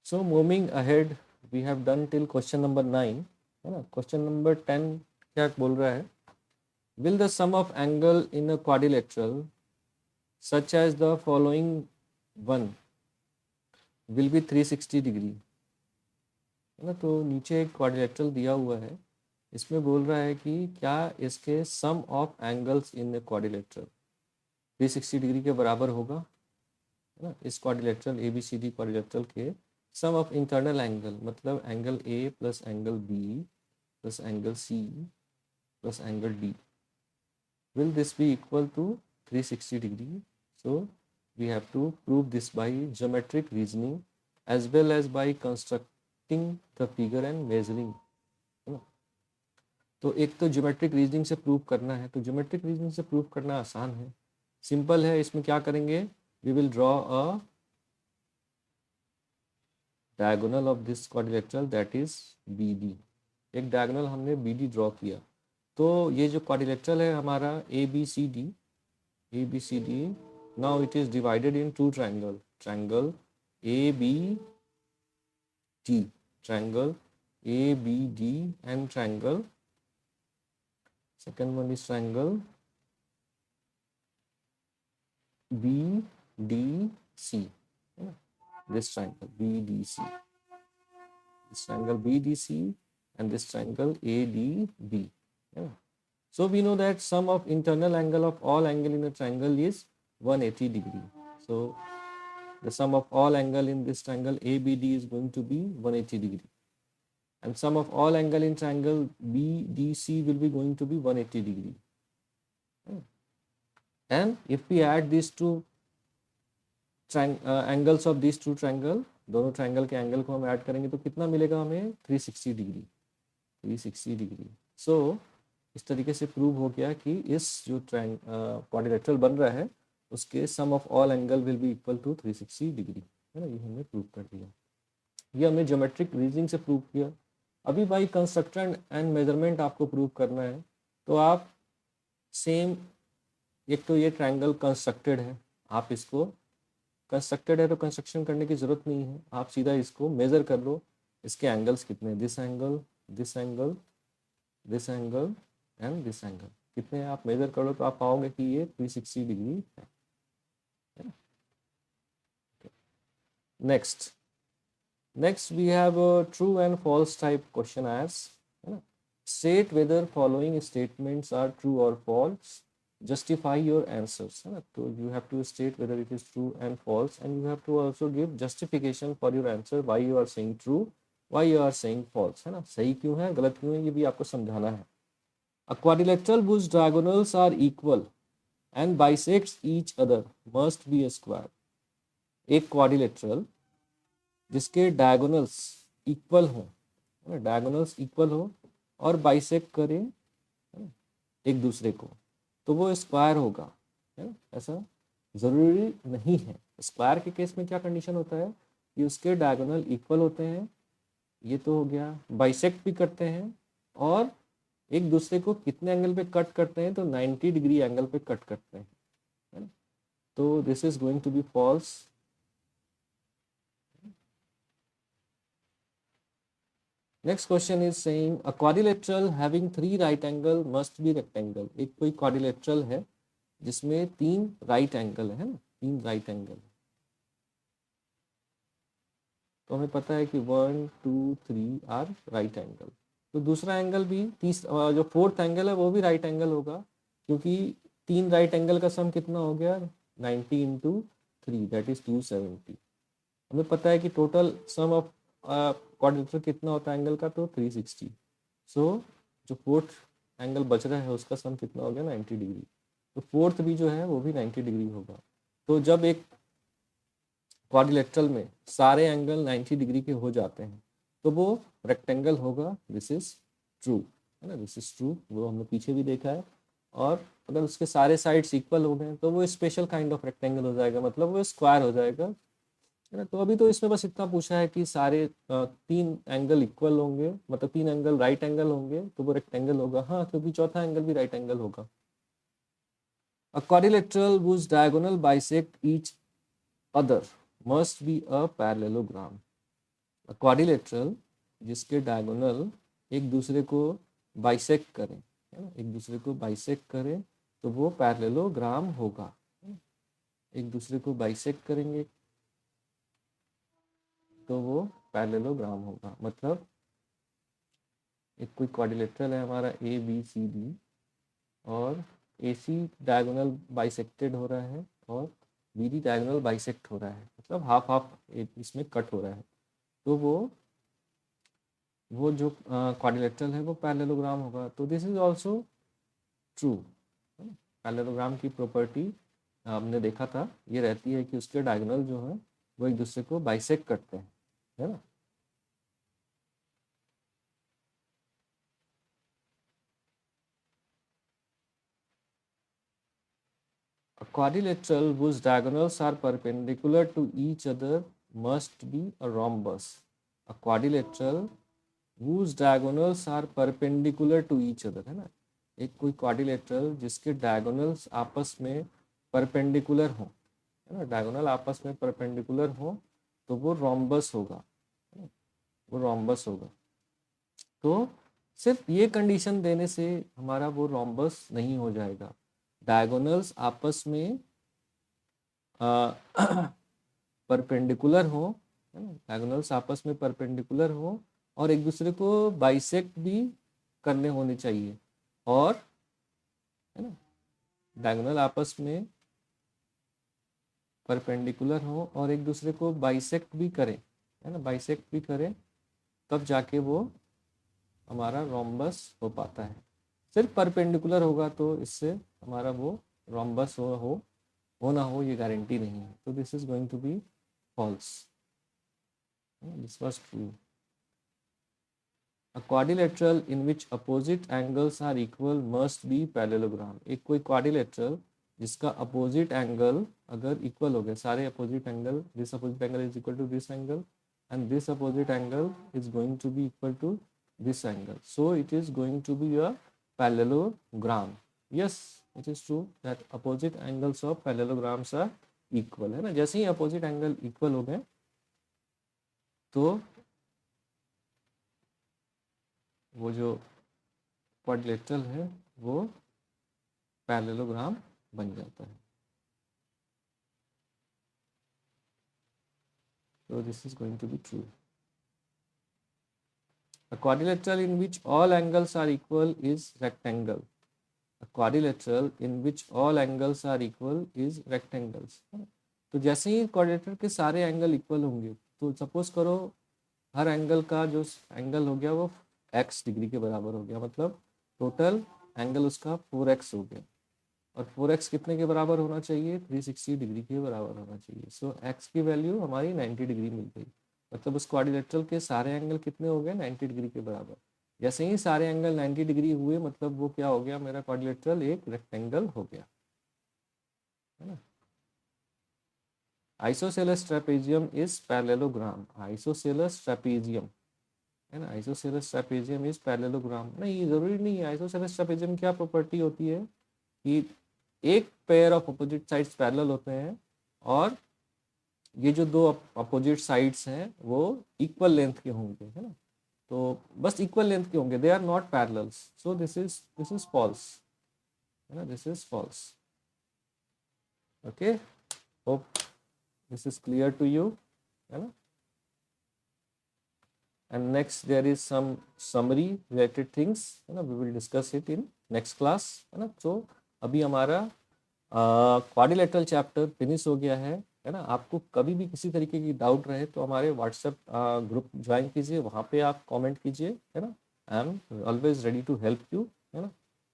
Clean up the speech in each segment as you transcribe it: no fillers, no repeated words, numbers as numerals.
So moving ahead, we have done till question number 9, है ना. Question number 10 क्या बोल रहा है? Will the sum of angle in a quadrilateral such as the following one will be 360 degree, है ना. तो नीचे एक क्वाड्रिलेटरल दिया हुआ है, इसमें बोल रहा है कि क्या इसके sum of angles in quadrilateral 360 degree के बराबर होगा, है ना. इस quadrilateral A B C D quadrilateral के सम ऑफ इंटरनल एंगल, मतलब angle A plus angle B plus angle C plus angle D, will this be equal to 360 degree. So we have to prove this by geometric reasoning as well as by constructing the figure and measuring, है ना. तो एक तो geometric reasoning से prove करना है, तो geometric reasoning से प्रूव करना आसान है, सिंपल है. इसमें क्या करेंगे, we will draw a diagonal of this quadrilateral that is B D. एक डायगोनल हमने बी डी ड्रॉ किया. तो ये जो क्वाड्रिलेटरल है हमारा A B C D, A B C D, now it is divided in two triangle ABD, triangle ABD, and triangle, second one is triangle BDC, this triangle BDC, this triangle BDC, and this triangle ADB. So we know that sum of internal angle of all angle in a triangle is 180 degree. So the sum of all angle in this triangle ABD is going to be 180 degree, and sum of all angle in triangle BDC will be going to be 180 degree. And if we add these two angles of these two triangle, दोनों triangle के angle को हम add करेंगे तो कितना मिलेगा हमें, 360 degree, 360 degree. सो इस तरीके से प्रूव हो गया कि इस जो क्वाड्रिलेटरल बन रहा है उसके sum of all angle will be equal to 360 degree, है ना. ये हमने प्रूव कर दिया, ये हमने ज्योमेट्रिक रीजनिंग से प्रूव किया. अभी भाई कंस्ट्रक्शन एंड मेजरमेंट आपको प्रूव करना है, तो आप सेम, एक तो ये ट्रायंगल कंस्ट्रक्टेड है, आप इसको कंस्ट्रक्टेड है तो कंस्ट्रक्शन करने की ज़रूरत नहीं है, आप सीधा इसको मेज़र कर लो, इसके एंगल्स कितने, this angle, this angle, this angle and this angle, कितने आप मेज़र कर लो तो आप पाओगे कि ये 360 डिग्री है. Next we have true and false type question here, है ना. State whether following statements are true और फॉल्स, justify your answers, है ना. तो you have to state whether it is true and false, and you have to also give justification for your answer, why you are saying true, why you are saying false, है ना. सही क्यों है, गलत क्यों है, ये भी आपको समझाना है. A quadrilateral whose diagonals are equal and bisects each other must be a square. एक क्वाड्रिलेटरल जिसके डायगोनल्स इक्वल हो, डायगोनल्स इक्वल हो और बाइसेक्ट करे एक दूसरे को, तो वो स्क्वायर होगा, है ना. ऐसा ज़रूरी नहीं है. स्क्वायर के केस में क्या कंडीशन होता है कि उसके डायगोनल इक्वल होते हैं, ये तो हो गया, बाइसेक्ट भी करते हैं, और एक दूसरे को कितने एंगल पे कट करते हैं, तो 90 डिग्री एंगल पे कट करते हैं, है ना. तो this is going to be false. Next question is saying a quadrilateral having 3 right angle must be rectangle. एक कोई क्वाड्रिलेटरल है जिसमें 3 राइट एंगल है ना, 3 राइट एंगल. तो हमें पता है कि 1 2 3 आर राइट एंगल, तो दूसरा एंगल भी जो फोर्थ एंगल है वो भी राइट एंगल होगा, क्योंकि 3 राइट एंगल का सम कितना हो गया, 90 इंटू 3 दैट इज 270. हमें पता है कि टोटल सम ऑफ क्वाड्रिलेटरल कितना होता है एंगल का, तो 360. सो जो फोर्थ एंगल बच रहा है उसका सम कितना हो गया, 90 डिग्री. तो फोर्थ भी जो है वो भी 90 डिग्री होगा. तो जब एक क्वाड्रिलेटरल में सारे एंगल 90 डिग्री के हो जाते हैं तो वो रेक्टेंगल होगा. दिस इज ट्रू, है ना, दिस इज ट्रू. वो हमने पीछे भी देखा है. और अगर उसके सारे साइड्स इक्वल हो गए तो वो स्पेशल काइंड ऑफ रेक्टेंगल हो जाएगा, मतलब वो स्क्वायर हो जाएगा, है ना. तो अभी तो इसमें बस इतना पूछा है कि सारे 3 एंगल इक्वल होंगे, मतलब 3 एंगल राइट एंगल होंगे तो वो रेक्टेंगल होगा. हाँ, क्योंकि चौथा एंगल भी राइट एंगल होगा. A quadrilateral whose diagonal bisect each other must be a parallelogram. Quadrilateral जिसके डायगोनल एक दूसरे को बाइसेक्ट करें, है ना, एक दूसरे को बाइसेक्ट करें तो वो पैरेललोग्राम होगा। एक दूसरे को बाइसेक्ट करेंगे तो वो पैरेललोग्राम होगा। मतलब एक कोई क्वाड्रिलेटरल है हमारा ए बी सी डी और ए सी डायगोनल बाइसेक्टेड हो रहा है और बी डी डायगोनल बाइसेक्ट हो रहा है, मतलब हाफ हाफ इसमें कट हो रहा है, तो वो जो क्वाड्रिलेटरल है वो पैरेललोग्राम होगा। तो this is also true. Parallelogram की प्रॉपर्टी हमने देखा था, ये रहती है कि उसके डायगोनल जो है वो एक दूसरे को बाइसेक्ट करते हैं, है ना। A quadrilateral whose diagonals are perpendicular to each other must be a rhombus. A quadrilateral whose diagonals are perpendicular to each other, है ना, एक कोई क्वाड्रिलेटरल जिसके डायगोनल्स आपस में परपेंडिकुलर हो, है ना, डायगोनल आपस में परपेंडिकुलर हो तो वो रोम्बस होगा, वो रोम्बस होगा। तो सिर्फ ये कंडीशन देने से हमारा वो रोम्बस नहीं हो जाएगा। डायगोनल्स आपस में परपेंडिकुलर हो, है ना, डायगोनल्स आपस में परपेंडिकुलर हो और एक दूसरे को बाइसेक्ट भी करने होने चाहिए, और है ना, डायगोनल आपस में परपेंडिकुलर हो और एक दूसरे को बाइसेक्ट भी करें, है ना, बाइसेक्ट भी करें, तब जाके वो हमारा रोम्बस हो पाता है। सिर्फ परपेंडिकुलर होगा तो इससे हमारा वो रोम्बस हो ना हो ये गारंटी नहीं है। तो this is going to be false, this was true. A quadrilateral in which opposite angles are equal must be parallelogram। एक कोई quadrilateral जिसका अपोजिट एंगल अगर इक्वल हो गया, सारे opposite angle, this opposite angle is equal to this angle and this opposite angle is going to be equal to this angle, so it is going to be a parallelogram। yes, it is true that opposite angles of parallelograms are equal, है ना। जैसे ही opposite angle equal हो गए तो वो जो quadrilateral है वो पैरेललोग्राम बन जाता है। So this is going to be true। A quadrilateral in which all angles are equal is rectangle। A quadrilateral in which all angles are equal is rectangles। तो जैसे ही क्वाड्रिलेटरल के सारे एंगल इक्वल होंगे तो suppose करो हर angle का जो angle हो गया वो x डिग्री के बराबर हो गया, मतलब टोटल एंगल उसका 4x हो गया, और 4x कितने के बराबर होना चाहिए, 360 डिग्री के बराबर होना चाहिए। सो x की वैल्यू हमारी 90 डिग्री मिल गई, मतलब उस क्वाड्रिलेटरल के सारे एंगल कितने हो गए, 90 डिग्री के बराबर। जैसे ही सारे एंगल 90 डिग्री हुए मतलब वो क्या हो गया, मेरा क्वाड्रिलेटरल एक रेक्टेंगल हो गया, है ना। Isosceles trapezium is parallelogram. Isosceles trapezium, है ना, आइसोसेलेस ट्रेपेजियम इज पैरेललोग्राम। नहीं, जरूरी नहीं है। आइसोसेलेस ट्रेपेजियम क्या प्रॉपर्टी होती है कि एक pair of opposite sides parallel होते हैं और ये जो दो अपोजिट साइड्स हैं वो इक्वल लेंथ के होंगे, है ना, तो बस इक्वल लेंथ के होंगे, they are not parallels. So this is false, है ना, this is false. Okay, hope this is clear to you, है ना। And next there is some summary related things, है ना, we will discuss it in next class, है ना। तो अभी हमारा क्वाड्रिलेटरल चैप्टर फिनिश हो गया है ना। आपको कभी भी किसी तरीके की डाउट रहे तो हमारे व्हाट्सएप ग्रुप ज्वाइन कीजिए, वहाँ पे आप कमेंट कीजिए, है ना। I am always ready to help you, है ना।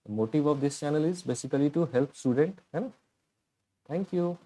Motive of this channel is basically to help student, है ना। Thank you.